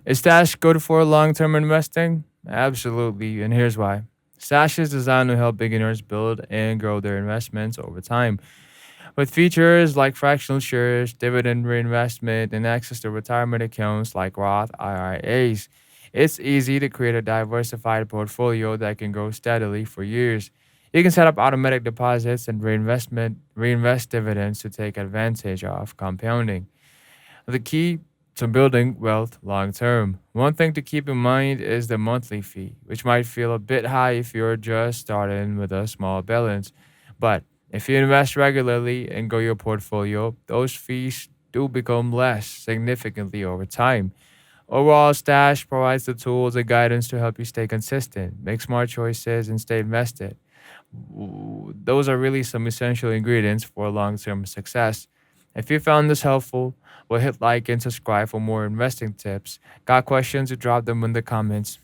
Is Stash good for long-term investing? Absolutely, and here's why. Stash is designed to help beginners build and grow their investments over time. With features like fractional shares, dividend reinvestment, and access to retirement accounts like Roth IRAs, it's easy to create a diversified portfolio that can grow steadily for years. You can set up automatic deposits and reinvest dividends to take advantage of compounding. The key to building wealth long term. One thing to keep in mind is the monthly fee, which might feel a bit high if you're just starting with a small balance. But if you invest regularly and grow your portfolio, those fees do become less significantly over time. Overall, Stash provides the tools and guidance to help you stay consistent, make smart choices, and stay invested. Those are really some essential ingredients for long term success. If you found this helpful, well, hit like and subscribe for more investing tips. Got questions? You drop them in the comments.